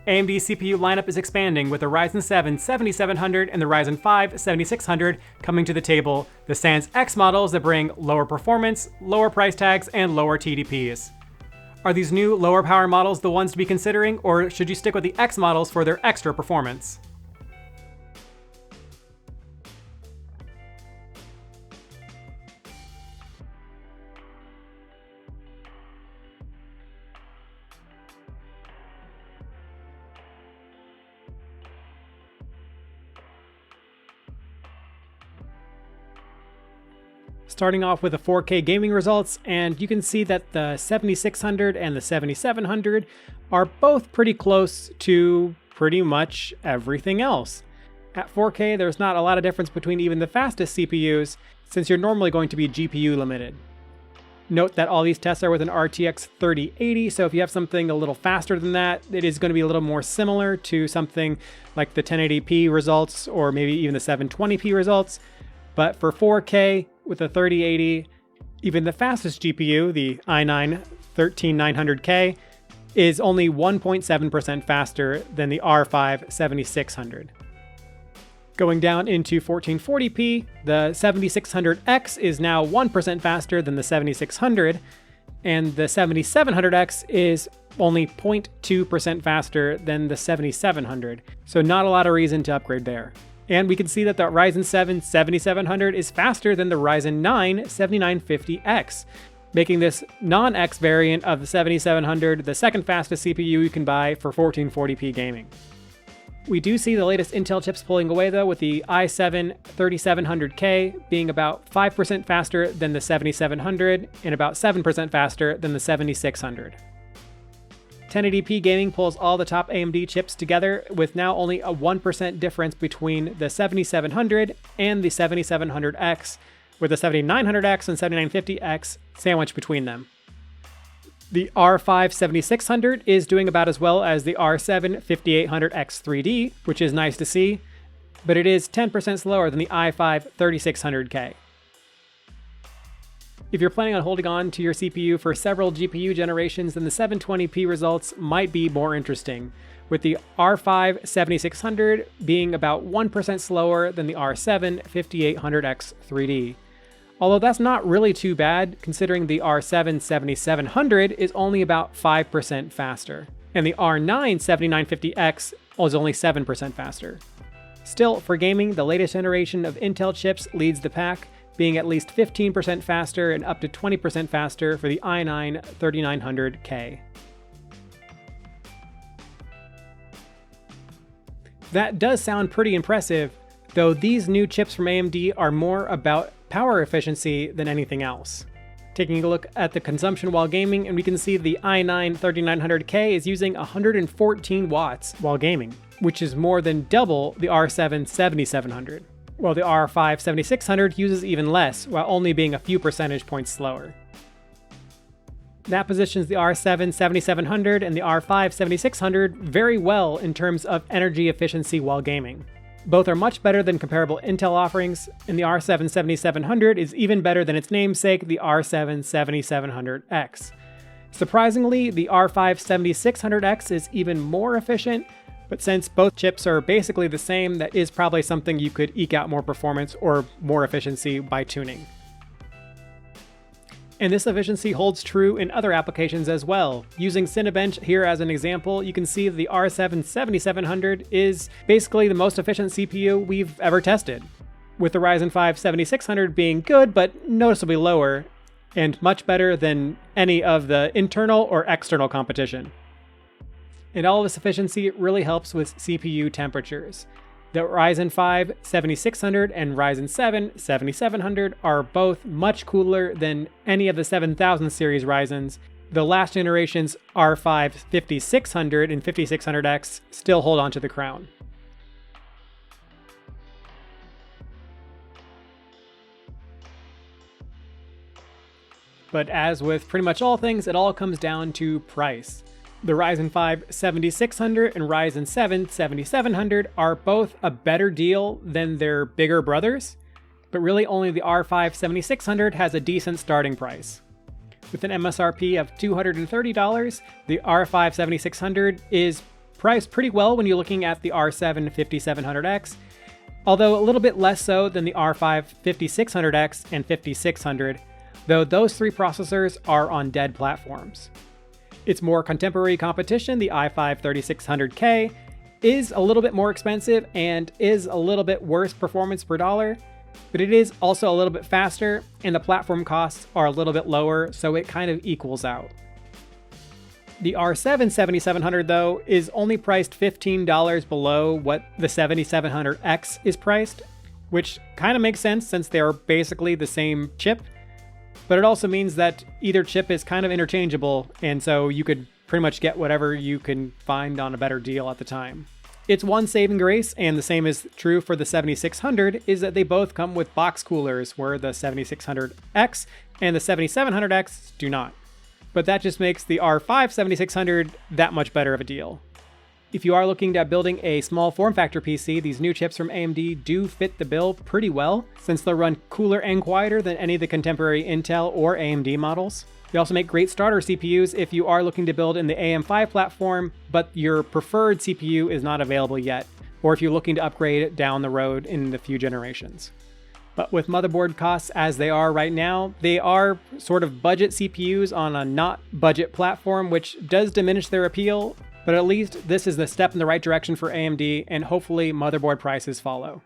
AMD's CPU lineup is expanding with the Ryzen 7 7700 and the Ryzen 5 7600 coming to the table, the Sans X models that bring lower performance, lower price tags, and lower TDPs. Are these new lower power models the ones to be considering, or should you stick with the X models for their extra performance? Starting off with the 4K gaming results, and you can see that the 7600 and the 7700 are both pretty close to pretty much everything else. At 4K, there's not a lot of difference between even the fastest CPUs, since you're normally going to be GPU limited. Note that all these tests are with an RTX 3080, so if you have something a little faster than that, it is going to be a little more similar to something like the 1080p results, or maybe even the 720p results. But for 4K, with the 3080, even the fastest GPU, the i9-13900K, is only 1.7% faster than the R5 7600. Going down into 1440p, the 7600X is now 1% faster than the 7600, and the 7700X is only 0.2% faster than the 7700, so not a lot of reason to upgrade there. And we can see that the Ryzen 7 7700 is faster than the Ryzen 9 7950X, making this non-X variant of the 7700 the second fastest CPU you can buy for 1440p gaming. We do see the latest Intel chips pulling away though, with the i7 3700K being about 5% faster than the 7700 and about 7% faster than the 7600. 1080p gaming pulls all the top AMD chips together, with now only a 1% difference between the 7700 and the 7700X, with the 7900X and 7950X sandwiched between them. The R5 7600 is doing about as well as the R7 5800X 3D, which is nice to see, but it is 10% slower than the i5 3600K. If you're planning on holding on to your CPU for several GPU generations, then the 720p results might be more interesting, with the R5 7600 being about 1% slower than the R7 5800X 3D. Although that's not really too bad, considering the R7 7700 is only about 5% faster, and the R9 7950X is only 7% faster. Still, for gaming, the latest generation of Intel chips leads the pack, being at least 15% faster and up to 20% faster for the i9 3900K. That does sound pretty impressive, though these new chips from AMD are more about power efficiency than anything else. Taking a look at the consumption while gaming, and we can see the i9 3900K is using 114 watts while gaming, which is more than double the R7 7700. While the R5 7600 uses even less, while only being a few percentage points slower. That positions the R7 7700 and the R5 7600 very well in terms of energy efficiency while gaming. Both are much better than comparable Intel offerings, and the R7 7700 is even better than its namesake, the R7 7700X. Surprisingly, the R5 7600X is even more efficient, but since both chips are basically the same, that is probably something you could eke out more performance or more efficiency by tuning. And this efficiency holds true in other applications as well. Using Cinebench here as an example, you can see the R7 7700 is basically the most efficient CPU we've ever tested, with the Ryzen 5 7600 being good but noticeably lower, and much better than any of the internal or external competition. And all of this efficiency really helps with CPU temperatures. The Ryzen 5 7600 and Ryzen 7 7700 are both much cooler than any of the 7000 series Ryzens. The last generation's R5 5600 and 5600X still hold on to the crown. But as with pretty much all things, it all comes down to price. The Ryzen 5 7600 and Ryzen 7 7700 are both a better deal than their bigger brothers, but really only the R5 7600 has a decent starting price. With an MSRP of $230, the R5 7600 is priced pretty well when you're looking at the R7 5700X, although a little bit less so than the R5 5600X and 5600, though those three processors are on dead platforms. Its more contemporary competition, the i5 3600K, is a little bit more expensive and is a little bit worse performance per dollar, but it is also a little bit faster and the platform costs are a little bit lower, so it kind of equals out. The R7 7700 though is only priced $15 below what the 7700X is priced, which kind of makes sense since they're basically the same chip, but it also means that either chip is kind of interchangeable, and so you could pretty much get whatever you can find on a better deal at the time. Its one saving grace, and the same is true for the 7600, is that they both come with box coolers, where the 7600X and the 7700X do not. But that just makes the R5 7600 that much better of a deal. If you are looking at building a small form factor PC, these new chips from AMD do fit the bill pretty well, since they'll run cooler and quieter than any of the contemporary Intel or AMD models. They also make great starter CPUs if you are looking to build in the AM5 platform, but your preferred CPU is not available yet, or if you're looking to upgrade down the road in a few generations. But with motherboard costs as they are right now, they are sort of budget CPUs on a not budget platform, which does diminish their appeal, but at least this is the step in the right direction for AMD, and hopefully motherboard prices follow.